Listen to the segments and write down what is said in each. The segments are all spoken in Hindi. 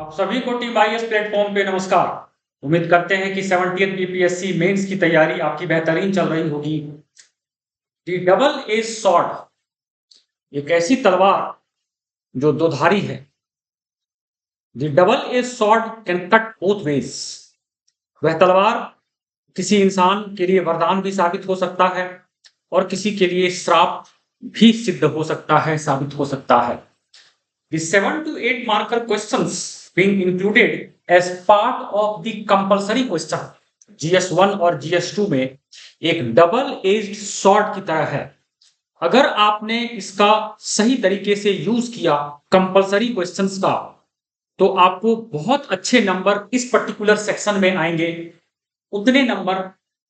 आप सभी को टीम आईएएस प्लेटफॉर्म पे नमस्कार। उम्मीद करते हैं कि 70th बीपीएससी मेंस की तैयारी आपकी बेहतरीन चल रही होगी। दी डबल एज सॉर्ड एक ऐसी तलवार जो दोधारी है। The double edge sword can cut both ways. वह तलवार किसी इंसान के लिए वरदान भी साबित हो सकता है और किसी के लिए श्राप भी सिद्ध हो सकता है, साबित हो सकता है। The 7 to 8 marker questions being included as part of the compulsory question GS1 और GS2 में एक डबल एज्ड स्वॉर्ड की तरह है। अगर आपने इसका सही तरीके से यूज किया कंपलसरी क्वेश्चंस का, तो आपको बहुत अच्छे नंबर इस पर्टिकुलर सेक्शन में आएंगे। उतने नंबर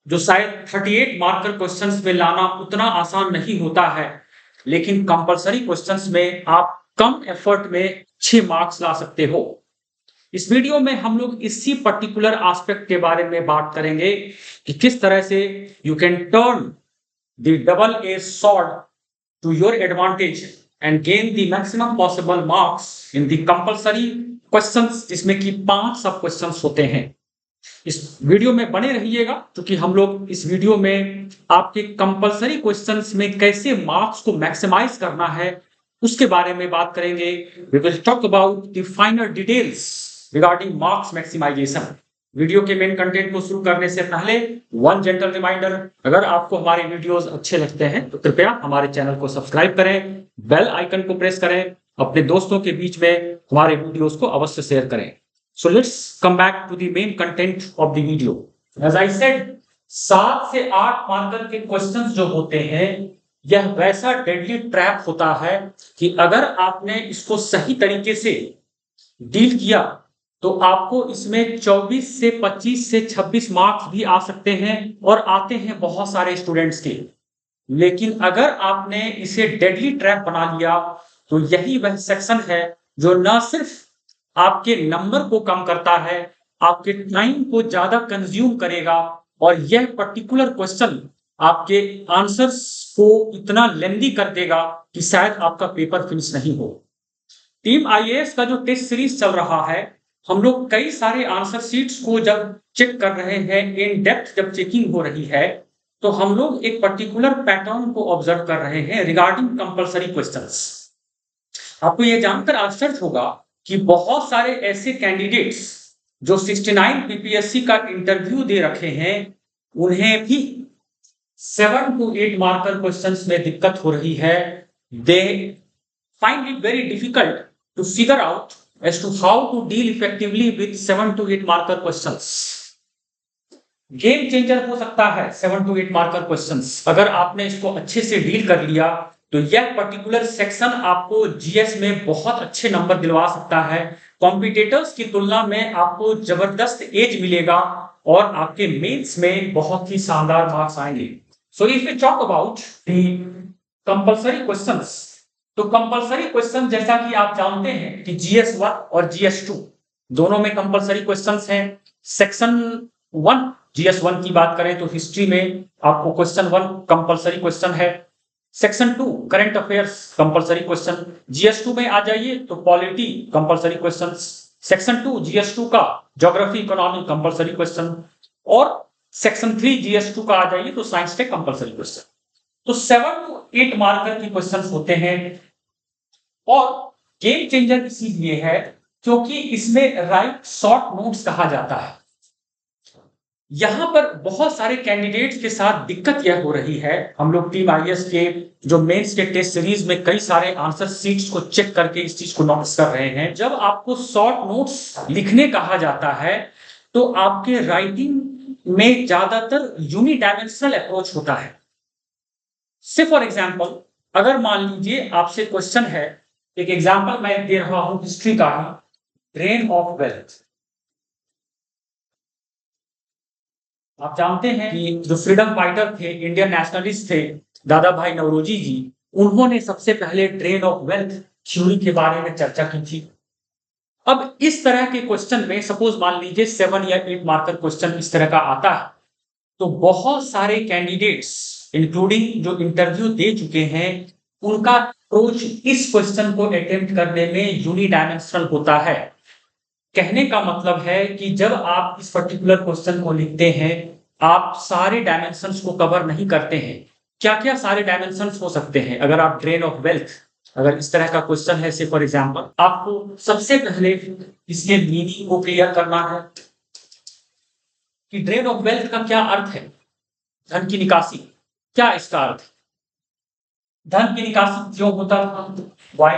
जो शायद 38 मार्कर क्वेश्चंस में लाना उतना आसान नहीं होता है, लेकिन कंपलसरी क्वेश्चंस में आप कम एफर्ट में 6 मार्क्स ला सकते हो। इस वीडियो में हम लोग इसी पर्टिकुलर एस्पेक्ट के बारे में बात करेंगे कि किस तरह से you can turn the double edge sword to your advantage and gain the maximum possible marks in the compulsory questions, जिसमें कि 5 सब क्वेश्चंस होते हैं। इस वीडियो में बने रहिएगा, क्योंकि हम लोग इस वीडियो में आपके कंपलसरी क्वेश्चंस में कैसे मार्क्स को मैक्सिमाइज करना है उसके बारे में बात करेंगे। We will talk about the final details regarding marks maximization. Video के मेन कंटेंट को शुरू करने से पहले वन जेंटल रिमाइंडर, अगर आपको हमारे वीडियोस अच्छे लगते हैं तो कृपया हमारे चैनल को सब्सक्राइब करें, बेल आइकन को प्रेस करें, अपने दोस्तों के बीच में हमारे वीडियोस को अवश्य शेयर करें। So let's come back to the main content of the video. As I said, 7 से 8 मार्कर के क्वेश्चंस जो होते हैं, यह वैसा डेडली ट्रैप होता है कि अगर आपने इसको सही तरीके से डील किया तो आपको इसमें 24 से 25 से 26 मार्क्स भी आ सकते हैं, और आते हैं बहुत सारे स्टूडेंट्स के। लेकिन अगर आपने इसे डेडली ट्रैप बना लिया तो यही वह सेक्शन है जो न सिर्फ आपके नंबर को कम करता है, आपके टाइम को ज्यादा कंज्यूम करेगा, और यह पर्टिकुलर क्वेश्चन आपके आंसर्स को इतना लेंदी कर देगा कि शायद आपका पेपर फिनिश नहीं हो। टीम आईएएस का जो टेस्ट सीरीज चल रहा है, हम लोग कई सारे आंसर शीट्स को जब चेक कर रहे हैं, इन डेप्थ जब चेकिंग हो रही है, तो हम लोग एक पर्टिकुलर पैटर्न को ऑब्जर्व कर रहे हैं रिगार्डिंग कंपलसरी क्वेश्चंस। आपको यह जानकर आश्चर्य होगा कि बहुत सारे ऐसे कैंडिडेट्स जो 69 बीपीएससी का इंटरव्यू दे रखे हैं, उन्हें भी 7 to 8 मार्कर क्वेश्चंस में दिक्कत हो रही है। They find it very difficult to figure out as to how to deal effectively with 7 to 8 marker questions. Game changer हो सकता है 7 to 8 मार्कर क्वेश्चंस। अगर आपने इसको अच्छे से डील कर लिया तो यह पर्टिकुलर सेक्शन आपको जीएस में बहुत अच्छे नंबर दिलवा सकता है। कॉम्पिटिटर्स की तुलना में आपको जबरदस्त एज मिलेगा और आपके मेंस में बहुत ही शानदार मार्क्स आएंगे। So if we talk about the compulsory questions, तो कंपलसरी क्वेश्चन जैसा कि आप जानते हैं कि GS1 और GS2 दोनों में कंपलसरी क्वेश्चंस हैं। सेक्शन 1 GS1 की बात करें तो हिस्ट्री में आपको क्वेश्चन 1 कंपलसरी क्वेश्चन है। Section 2 current affairs compulsory question. GS2 में आ जाइए तो polity compulsory question. Section 2 GS2 का ज्योग्राफी इकोनॉमी कंपलसरी क्वेश्चन, और सेक्शन 3 GS2 का आ जाइए तो साइंस टेक कंपलसरी क्वेश्चन। तो 7 to 8 मार्कर के क्वेश्चंस होते हैं, और गेम चेंजर इसीलिए है क्योंकि इसमें राइट शॉर्ट नोट्स कहा जाता है। यहां पर बहुत सारे कैंडिडेट्स के साथ दिक्कत यह हो रही है, हम लोग टीम आईएएस के जो मेंस के टेस्ट सीरीज में कई सारे आंसर शीट्स को चेक करके इस चीज को नोटिस कर रहे हैं। जब आपको शॉर्ट नोट्स लिखने कहा जाता है तो आपके राइटिंग में ज्यादातर यूनिडायमेंशनल अप्रोच होता है। से फॉर एग्जाम्पल, अगर मान लीजिए आपसे क्वेश्चन है, एक एग्जाम्पल मैं दे रहा हूं हिस्ट्री का ही, ड्रेन ऑफ वेल्थ। आप जानते हैं कि जो फ्रीडम फाइटर थे, इंडियन नेशनलिस्ट थे, दादा भाई नौरोजी जी, उन्होंने सबसे पहले ड्रेन ऑफ वेल्थ थ्योरी के बारे में चर्चा की थी। अब इस तरह के क्वेश्चन में सपोज मान लीजिए 7 या 8 मार्कर क्वेश्चन इस तरह का आता है, तो बहुत सारे कैंडिडेट्स इंक्लूडिंग जो इंटरव्यू दे चुके हैं, उनका अप्रोच इस क्वेश्चन को अटेम्प्ट करने में यूनिडायमेंशनल होता है। कहने का मतलब है कि जब आप इस पर्टिकुलर क्वेश्चन को लिखते हैं, आप सारे डायमेंशंस को कवर नहीं करते हैं। क्या-क्या सारे डायमेंशंस हो सकते हैं? अगर आप ड्रेन ऑफ वेल्थ, अगर इस तरह का क्वेश्चन है, से फॉर एग्जांपल, आपको सबसे पहले इसके मीनिंग को क्लियर करना है कि ड्रेन ऑफ वेल्थ का क्या अर्थ है। धन की निकासी, क्या इसका अर्थ है? धन की निकासी क्यों होता था? Why?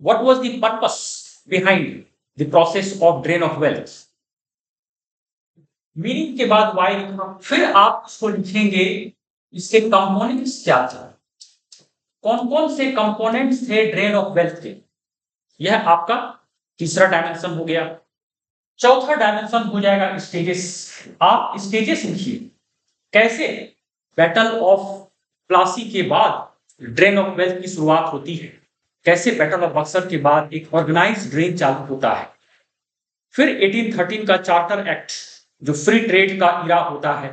What was the purpose behind the process of drain of wealth? Meaning के बाद व्हाई लिखना, फिर आप इसको लिखेंगे इसके कंपोनेंट्स क्या थे, कौन कौन से कंपोनेंट्स थे ड्रेन ऑफ वेल्थ के। यह आपका तीसरा डायमेंशन हो गया। चौथा डायमेंशन हो जाएगा स्टेजेस। आप स्टेजेस लिखिए, कैसे बैटल ऑफ प्लासी के बाद ड्रेन ऑफ वेल्थ की शुरुआत होती है, कैसे बैटल ऑफ बक्सर के बाद एक ऑर्गेनाइज्ड ड्रेन चालू होता है। फिर 1813 का चार्टर एक्ट जो फ्री ट्रेड का इरा होता है,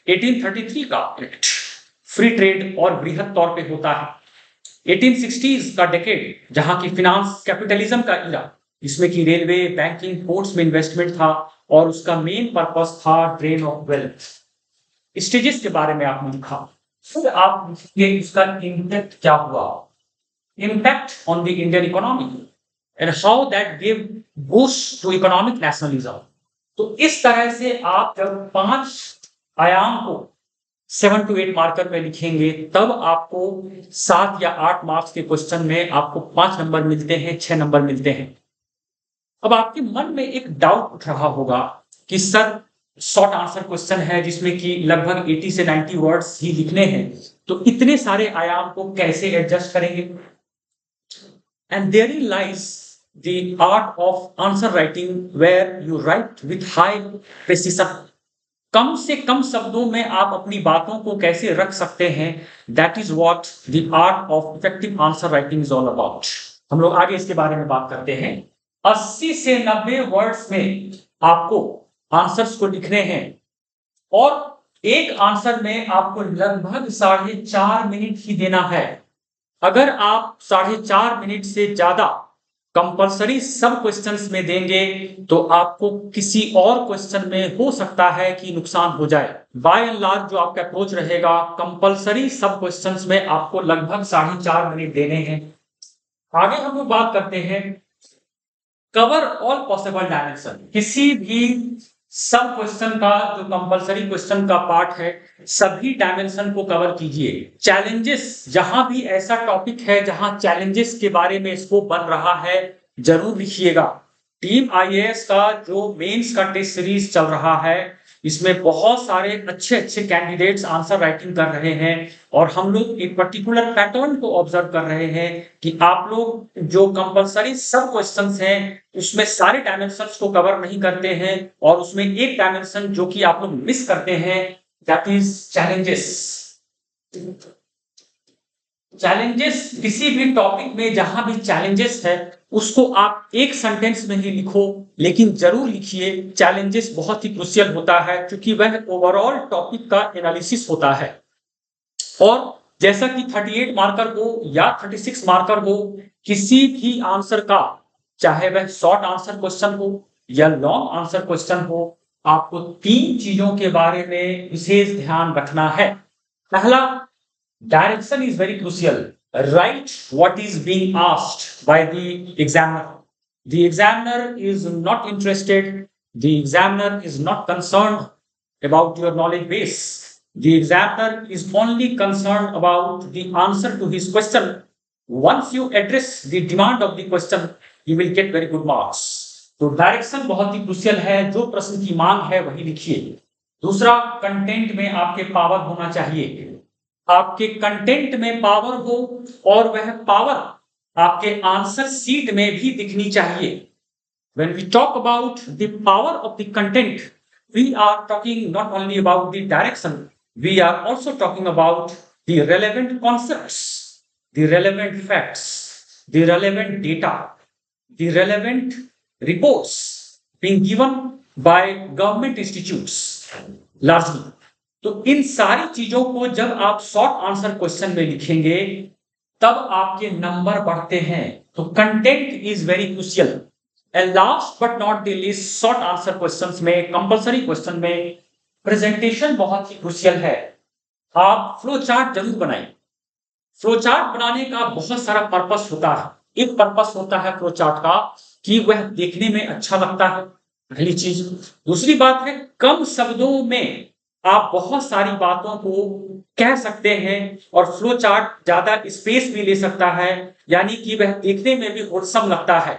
1833 का एक्ट फ्री ट्रेड और बृहद तौर पे होता है, 1860s का डेकेड जहां की फिनांस कैपिटलिज्म का इरा, इसमें की रेलवे, बैंकिंग, पोर्ट्स में इन्वेस्टमेंट था और उसका मेन पर्पस था ड्रेन ऑफ वेल्थ। स्टेजेस के बारे में आपने लिखा। फिर आप लिखिए इसका इम्पैक्ट क्या हुआ, impact on the Indian economy and how that give boost to economic nationalism. तो इस तरह से आप जब 5 आयाम को 7 to 8 मार्कर पे लिखेंगे, तब आपको 7 या 8 मार्क्स के क्वेश्चन में आपको 5 नंबर मिलते हैं, 6 नंबर मिलते हैं। अब आपके मन में एक डाउट उठ रहा होगा कि सर शॉर्ट आंसर क्वेश्चन है जिसमें कि लगभग 80 से 90 वर्ड्स ही लिखने हैं, तो इतने सारे आयाम को कैसे एडजस्ट करेंगे? And therein lies the art of answer writing where you write with high precision. कम से कम शब्दों में आप अपनी बातों को कैसे रख सकते हैं, that is what the art of effective answer writing is all about. हम लोग आगे इसके बारे में बात करते हैं। 80 से 90 वर्ड्स में आपको आंसर्स को लिखने हैं और एक आंसर में आपको लगभग 4.5 मिनट ही देना है। अगर आप 4.5 मिनट से ज्यादा कंपलसरी सब क्वेश्चंस में देंगे तो आपको किसी और क्वेश्चन में हो सकता है कि नुकसान हो जाए। बाय एंड लार्ज जो आपका अप्रोच रहेगा, कंपलसरी सब क्वेश्चंस में आपको लगभग 4.5 मिनट देने हैं। आगे हम लोग बात करते हैं कवर ऑल पॉसिबल डायमेंशन। किसी भी सब क्वेश्चन का जो कंपलसरी क्वेश्चन का पार्ट है, सभी डायमेंशन को कवर कीजिए। चैलेंजेस, जहां भी ऐसा टॉपिक है जहां चैलेंजेस के बारे में स्कोप बन रहा है, जरूर लिखिएगा। टीम आईएएस का जो मेंस का टेस्ट सीरीज चल रहा है, इसमें बहुत सारे अच्छे अच्छे कैंडिडेट्स आंसर राइटिंग कर रहे हैं और हम लोग एक पर्टिकुलर पैटर्न को ऑब्जर्व कर रहे हैं कि आप लोग जो कंपलसरी सब क्वेश्चंस हैं उसमें सारे डायमेंशंस को कवर नहीं करते हैं और उसमें एक डायमेंशन जो कि आप लोग मिस करते हैं, दैट इज चैलेंजेस। चैलेंजेस, किसी भी टॉपिक में जहां भी चैलेंजेस है उसको आप एक सेंटेंस में ही लिखो, लेकिन जरूर लिखिए। चैलेंजेस बहुत ही क्रूशियल होता है क्योंकि वह ओवरऑल टॉपिक का एनालिसिस होता है। और जैसा कि 38 मार्कर हो या 36 मार्कर हो, किसी भी आंसर का, चाहे वह शॉर्ट आंसर क्वेश्चन हो या लॉन्ग आंसर क्वेश्चन हो, आपको 3 चीजों के बारे में विशेष ध्यान रखना है। पहला, direction is very crucial. Write what is being asked by the examiner. The examiner is not interested. The examiner is not concerned about your knowledge base. The examiner is only concerned about the answer to his question. Once you address the demand of the question, you will get very good marks. तो डायरेक्शन बहुत ही क्रूशियल है। जो प्रश्न की मांग है वही लिखिए। दूसरा, कंटेंट में आपके पावर होना चाहिए। आपके कंटेंट में पावर हो और वह पावर आपके आंसर सीट में भी दिखनी चाहिए। When we talk about the power of the content, we are talking not only about the direction, we are also talking about the relevant concepts, the relevant facts, the relevant data, the relevant reports being given by government institutes largely. तो इन सारी चीजों को जब आप शॉर्ट आंसर क्वेश्चन में लिखेंगे तब आपके नंबर बढ़ते हैं। तो content is very crucial and last but not the least, short answer questions में, कंपलसरी क्वेश्चन में प्रेजेंटेशन बहुत ही क्रूशियल है। आप फ्लो चार्ट जरूर बनाइए। फ्लो चार्ट बनाने का बहुत सारा पर्पस होता है। एक पर्पस होता है फ्लो चार्ट का कि वह देखने में अच्छा लगता है, पहली चीज। दूसरी बात है, कम शब्दों में आप बहुत सारी बातों को कह सकते हैं और फ्लो चार्ट ज्यादा स्पेस भी ले सकता है, यानी कि वह देखने में भी होलसम लगता है।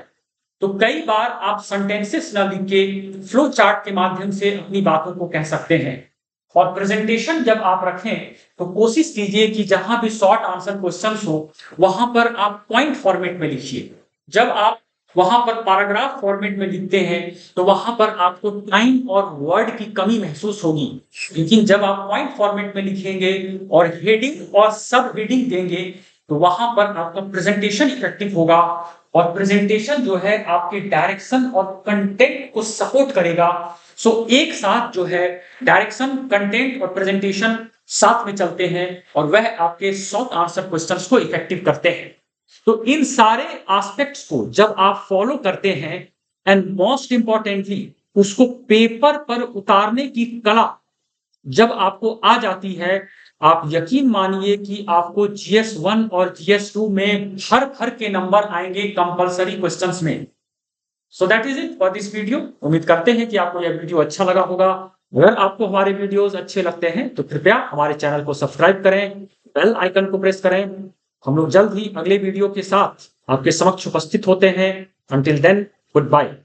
तो कई बार आप सेंटेंसेस न लिख के फ्लो चार्ट के माध्यम से अपनी बातों को कह सकते हैं। और प्रेजेंटेशन जब आप रखें तो कोशिश कीजिए कि जहां भी शॉर्ट आंसर क्वेश्चंस हो वहां पर आप पॉइंट फॉर्मेट में लिखिए। जब आप वहां पर पैराग्राफ फॉर्मेट में लिखते हैं तो वहां पर आपको टाइम और वर्ड की कमी महसूस होगी, लेकिन जब आप पॉइंट फॉर्मेट में लिखेंगे और हेडिंग और सब हेडिंग देंगे तो वहां पर आपका प्रेजेंटेशन इफेक्टिव होगा। और प्रेजेंटेशन जो है आपके डायरेक्शन और कंटेंट को सपोर्ट करेगा। सो एक साथ जो है डायरेक्शन, कंटेंट और प्रेजेंटेशन साथ में चलते हैं और वह आपके शॉर्ट आंसर क्वेश्चंस को इफेक्टिव करते हैं। तो इन सारे एस्पेक्ट्स को जब आप फॉलो करते हैं एंड मोस्ट इंपॉर्टेंटली उसको पेपर पर उतारने की कला जब आपको आ जाती है, आप यकीन मानिए कि आपको GS1 और GS2 में भर भर के नंबर आएंगे कंपलसरी क्वेश्चंस में। So that is it for this video. उम्मीद करते हैं कि आपको यह वीडियो अच्छा लगा होगा। अगर आपको हमारे वीडियोस अच्छे लगते हैं तो कृपया हमारे चैनल को सब्सक्राइब करें, बेल आइकन को प्रेस करें। हम लोग जल्द ही अगले वीडियो के साथ आपके समक्ष उपस्थित होते हैं। Until then, good bye.